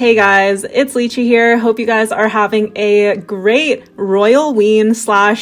Hey guys, it's Lychee here. Hope you guys are having a great royalloween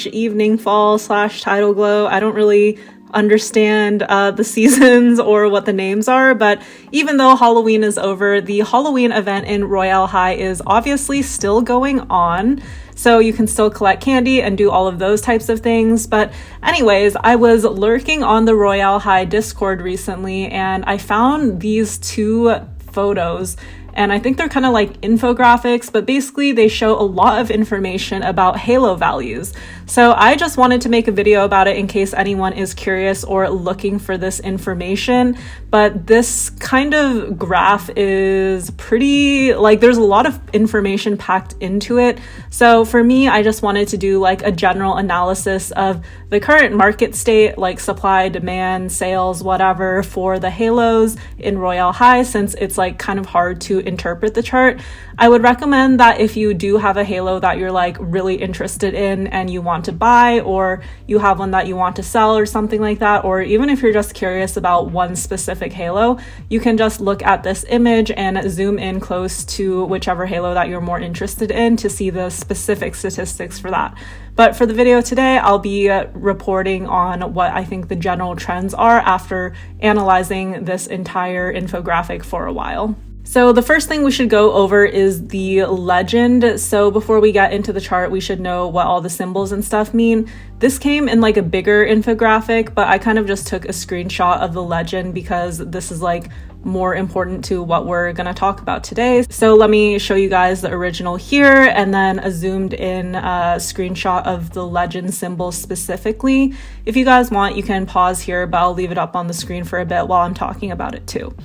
/ evening fall / tidal glow. I don't really understand the seasons or what the names are, but even though Halloween is over, the Halloween event in Royale High is obviously still going on. So you can still collect candy and do all of those types of things. But anyways, I was lurking on the Royale High Discord recently and I found these two photos. And I think they're kind of like infographics, but basically they show a lot of information about Halo values. So I just wanted to make a video about it in case anyone is curious or looking for this information. But this kind of graph is pretty, like there's a lot of information packed into it. So for me, I just wanted to do like a general analysis of the current market state, like supply, demand, sales, whatever, for the Halos in Royale High, since it's like kind of hard to interpret the chart. I would recommend that if you do have a Halo that you're like really interested in and you want to buy, or you have one that you want to sell or something like that, or even if you're just curious about one specific Halo, you can just look at this image and zoom in close to whichever Halo that you're more interested in to see the specific statistics for that. But for the video today, I'll be reporting on what I think the general trends are after analyzing this entire infographic for a while. So the first thing we should go over is the legend. So before we get into the chart, we should know what all the symbols and stuff mean. This came in like a bigger infographic, but I kind of just took a screenshot of the legend because this is like more important to what we're going to talk about today. So let me show you guys the original here and then a zoomed in screenshot of the legend symbol specifically. If you guys want, you can pause here, but I'll leave it up on the screen for a bit while I'm talking about it too.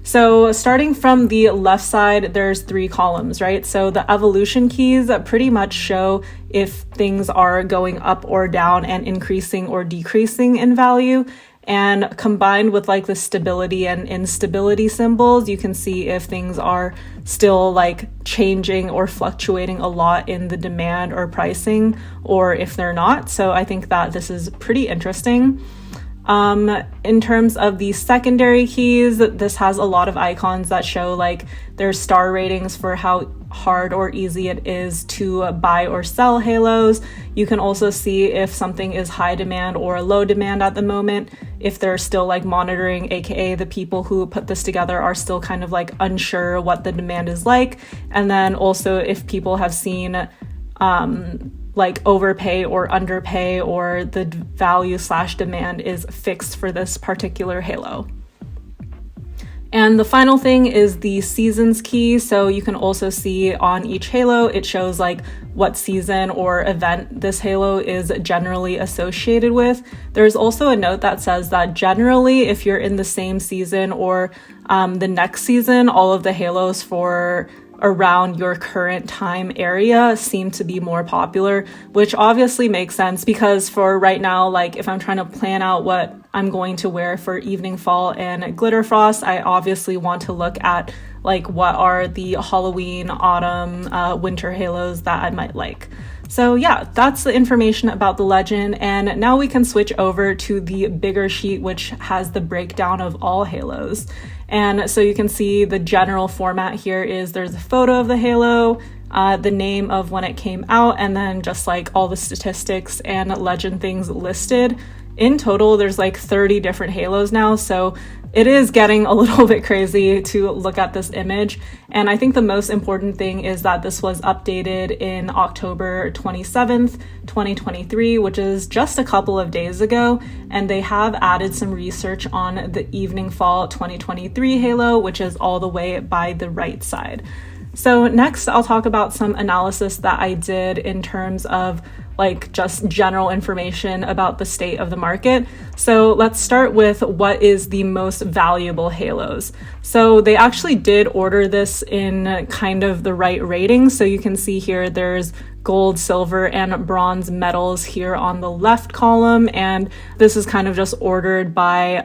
So starting from the left side, there's 3 columns, right? So the evolution keys pretty much show if things are going up or down and increasing or decreasing in value. And combined with like the stability and instability symbols, you can see if things are still like changing or fluctuating a lot in the demand or pricing, or if they're not. So I think that this is pretty interesting. In terms of the secondary keys, this has a lot of icons that show like their star ratings for how hard or easy it is to buy or sell Halos. You can also see if something is high demand or low demand at the moment, if they're still like monitoring, aka the people who put this together are still kind of like unsure what the demand is like. And then also if people have seen like overpay or underpay, or the value / demand is fixed for this particular Halo. And the final thing is the seasons key. So you can also see on each Halo, it shows like what season or event this Halo is generally associated with. There's also a note that says that generally, if you're in the same season or the next season, all of the Halos for around your current time area seem to be more popular, which obviously makes sense because for right now, like if I'm trying to plan out what I'm going to wear for evening fall and glitter frost, I obviously want to look at like what are the Halloween, autumn, winter Halos that I might like. So yeah, that's the information about the legend. And now we can switch over to the bigger sheet, which has the breakdown of all Halos. And so you can see the general format here is there's a photo of the Halo, the name of when it came out, and then just like all the statistics and legend things listed. In total, there's like 30 different Halos now, so it is getting a little bit crazy to look at this image. And I think the most important thing is that this was updated in October 27th, 2023, which is just a couple of days ago. And they have added some research on the evening fall 2023 Halo, which is all the way by the right side. So next, I'll talk about some analysis that I did in terms of like just general information about the state of the market. So let's start with what is the most valuable Halos. So they actually did order this in kind of the right rating. So you can see here there's gold, silver, and bronze medals here on the left column. And this is kind of just ordered by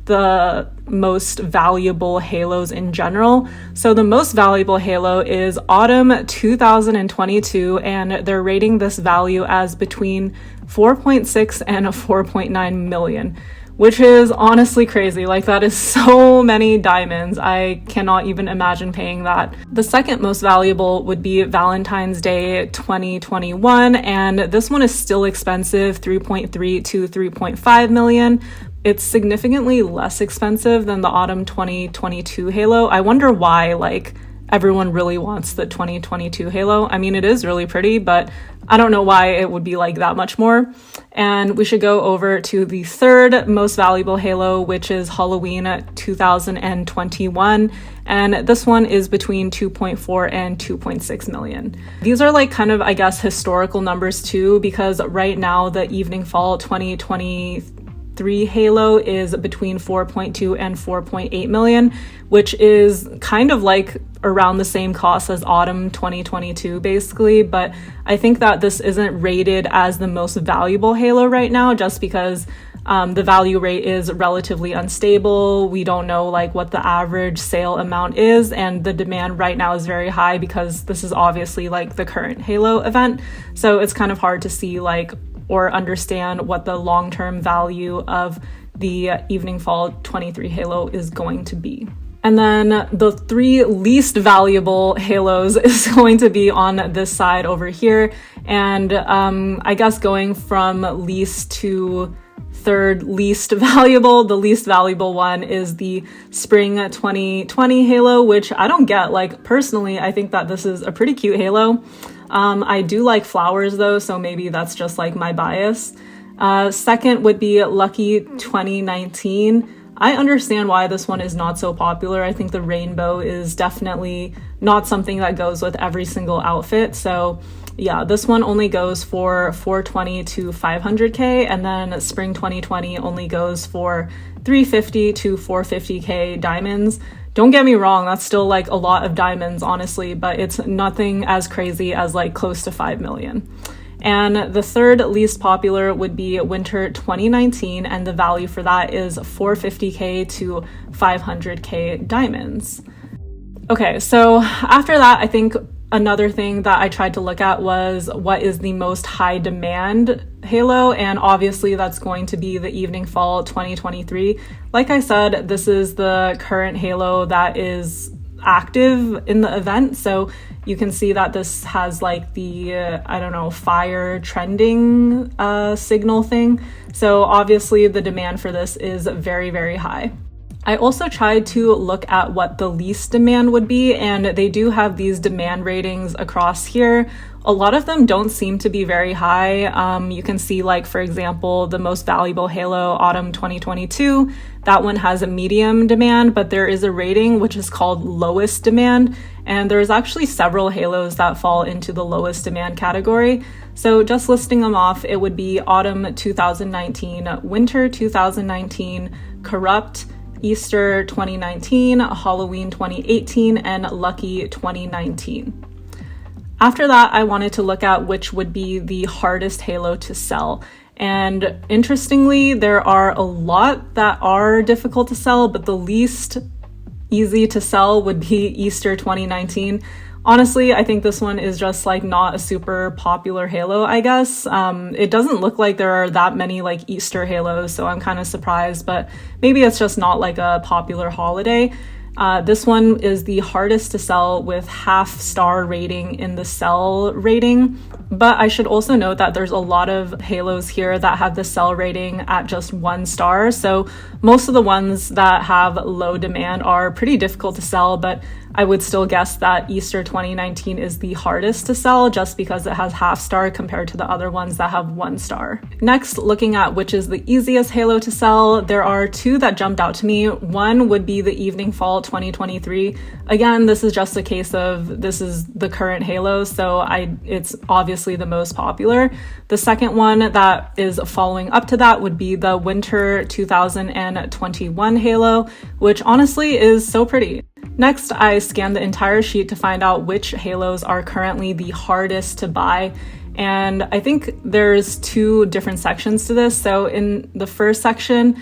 the most valuable Halos in general. So the most valuable Halo is Autumn 2022, and they're rating this value as between 4.6 and 4.9 million, which is honestly crazy. Like, that is so many diamonds. I cannot even imagine paying that. The second most valuable would be Valentine's Day 2021, and this one is still expensive, 3.3 to 3.5 million. It's significantly less expensive than the autumn 2022 halo. I wonder why, like, everyone really wants the 2022 halo. I mean, it is really pretty, but I don't know why it would be like that much more. And we should go over to the third most valuable halo, which is Halloween 2021. And this one is between 2.4 and 2.6 million. These are like kind of, I guess, historical numbers too, because right now the Evening Fall 2023 halo is between 4.2 and 4.8 million, which is kind of like around the same cost as autumn 2022 basically. But I think that this isn't rated as the most valuable halo right now just because the value rate is relatively unstable. We don't know like what the average sale amount is, and the demand right now is very high because this is obviously like the current halo event. So it's kind of hard to see like or understand what the long-term value of the Evening Fall 23 halo is going to be. And then the three least valuable halos is going to be on this side over here. And I guess going from least to third least valuable, the least valuable one is the Spring 2020 halo, which I don't get. Like, personally, I think that this is a pretty cute halo. I do like flowers though, so maybe that's just like my bias. Second would be Lucky 2019. I understand why this one is not so popular. I think the rainbow is definitely not something that goes with every single outfit. So yeah, this one only goes for 420 to 500k, and then Spring 2020 only goes for 350 to 450k diamonds. Don't get me wrong, that's still like a lot of diamonds, honestly, but it's nothing as crazy as like close to 5 million. And the third least popular would be Winter 2019, and the value for that is 450k to 500k diamonds. Okay, so after that, I think another thing that I tried to look at was what is the most high demand halo, and obviously that's going to be the Evening Fall 2023. Like I said, this is the current halo that is active in the event, so you can see that this has like the I don't know, fire trending signal thing. So obviously the demand for this is very, very high. I also tried to look at what the least demand would be, and they do have these demand ratings across here. A lot of them don't seem to be very high. You can see, like, for example, the most valuable halo autumn 2022, that one has a medium demand, but there is a rating which is called lowest demand, and there's actually several halos that fall into the lowest demand category. So just listing them off, it would be autumn 2019, winter 2019, corrupt, Easter 2019, Halloween 2018, and Lucky 2019. After that, I wanted to look at which would be the hardest halo to sell. And interestingly, there are a lot that are difficult to sell, but the least easy to sell would be Easter 2019. Honestly, I think this one is just like not a super popular halo, I guess. It doesn't look like there are that many like Easter halos, so I'm kind of surprised, but maybe it's just not like a popular holiday. This one is the hardest to sell with half-star rating in the sell rating, but I should also note that there's a lot of halos here that have the sell rating at just 1 star, so most of the ones that have low demand are pretty difficult to sell, but I would still guess that Easter 2019 is the hardest to sell just because it has half star compared to the other ones that have 1 star. Next, looking at which is the easiest halo to sell, there are 2 that jumped out to me. One would be the Evening Fall 2023. Again, this is just a case of this is the current halo, so it's obviously the most popular. The second one that is following up to that would be the Winter 2021 halo, which honestly is so pretty. Next, I scanned the entire sheet to find out which halos are currently the hardest to buy. And I think there's 2 different sections to this. So in the first section,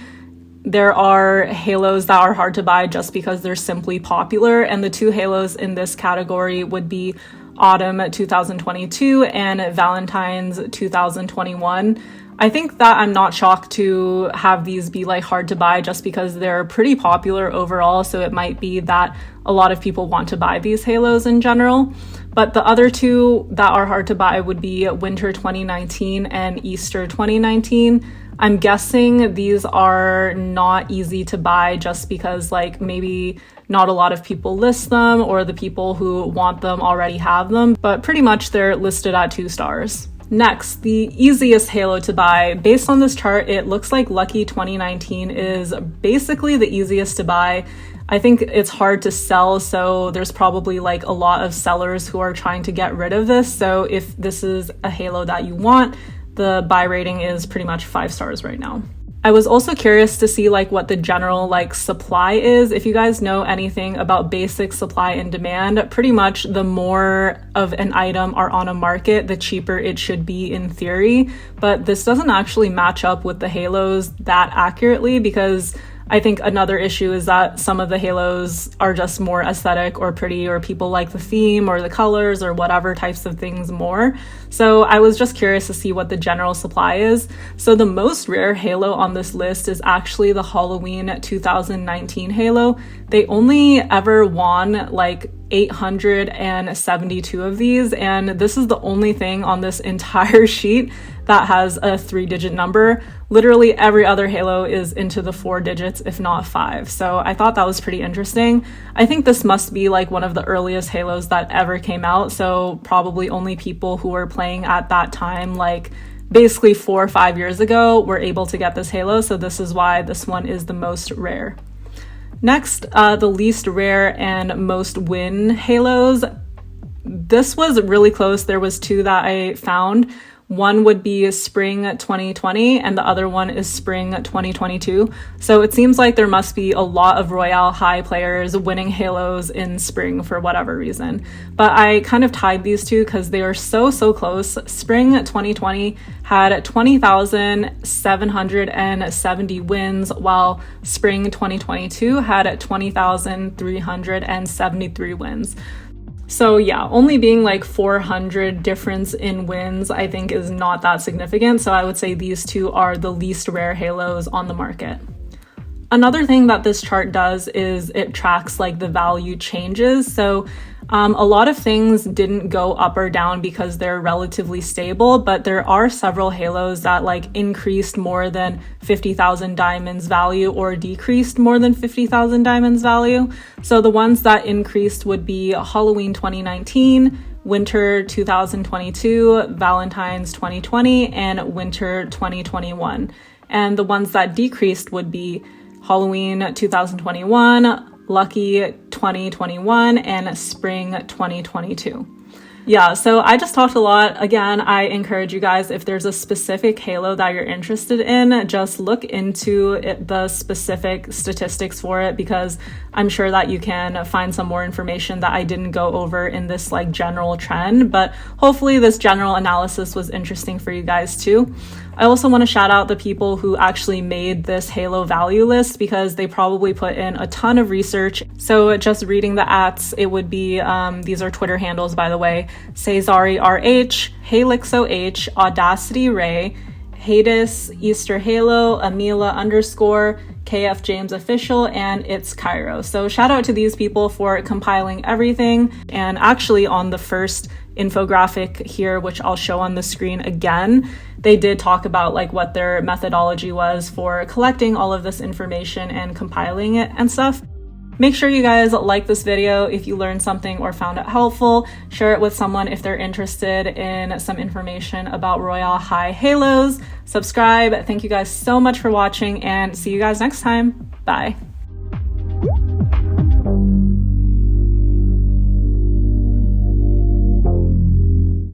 there are halos that are hard to buy just because they're simply popular. And the 2 halos in this category would be Autumn 2022 and Valentine's 2021. I think that I'm not shocked to have these be like hard to buy just because they're pretty popular overall, so it might be that a lot of people want to buy these halos in general. But the other two that are hard to buy would be Winter 2019 and Easter 2019. I'm guessing these are not easy to buy just because like maybe not a lot of people list them, or the people who want them already have them, but pretty much they're listed at 2 stars. Next, the easiest halo to buy. Based on this chart, it looks like Lucky 2019 is basically the easiest to buy. I think it's hard to sell, so there's probably like a lot of sellers who are trying to get rid of this. So if this is a halo that you want, the buy rating is pretty much 5 stars right now. I was also curious to see like what the general like supply is. If you guys know anything about basic supply and demand, pretty much the more of an item are on a market, the cheaper it should be in theory. But this doesn't actually match up with the halos that accurately, because I think another issue is that some of the halos are just more aesthetic or pretty, or people like the theme or the colors or whatever types of things more. So I was just curious to see what the general supply is. So the most rare halo on this list is actually the Halloween 2019 halo. They only ever won like 872 of these, and this is the only thing on this entire sheet that has a 3-digit number. Literally every other halo is into the 4 digits, if not 5. So I thought that was pretty interesting. I think this must be like one of the earliest halos that ever came out, so probably only people who were playing at that time, like basically 4 or 5 years ago, were able to get this halo, so this is why this one is the most rare. Next, the least rare and most win halos. This was really close. There was 2 that I found. One would be Spring 2020 and the other one is Spring 2022. So it seems like there must be a lot of Royale High players winning halos in spring for whatever reason. But I kind of tied these two because they are so close. Spring 2020 had 20,770 wins, while Spring 2022 had 20,373 wins. So yeah, only being like 400 difference in wins, I think is not that significant. So I would say these two are the least rare halos on the market. Another thing that this chart does is it tracks like the value changes. So a lot of things didn't go up or down because they're relatively stable, but there are several halos that like increased more than 50,000 diamonds value or decreased more than 50,000 diamonds value. So the ones that increased would be Halloween 2019, Winter 2022, Valentine's 2020, and Winter 2021. And the ones that decreased would be Halloween 2021, Lucky 2021, and Spring 2022. Yeah, so I just talked a lot. Again, I encourage you guys, if there's a specific halo that you're interested in, just look into the specific statistics for it, because I'm sure that you can find some more information that I didn't go over in this like general trend, but hopefully this general analysis was interesting for you guys too. I also want to shout out the people who actually made this halo value list, because they probably put in a ton of research. So just reading the @, it would be, these are Twitter handles by the way, Cesari RH, Helixo H, Audacity Ray, Hades, Easter Halo, Amila _ KF James Official, and It's Cairo. So shout out to these people for compiling everything. And actually on the first infographic here, which I'll show on the screen again, they did talk about like what their methodology was for collecting all of this information and compiling it and stuff. Make sure you guys like this video if you learned something or found it helpful. Share it with someone if they're interested in some information about Royale High halos. Subscribe. Thank you guys so much for watching, and see you guys next time. Bye.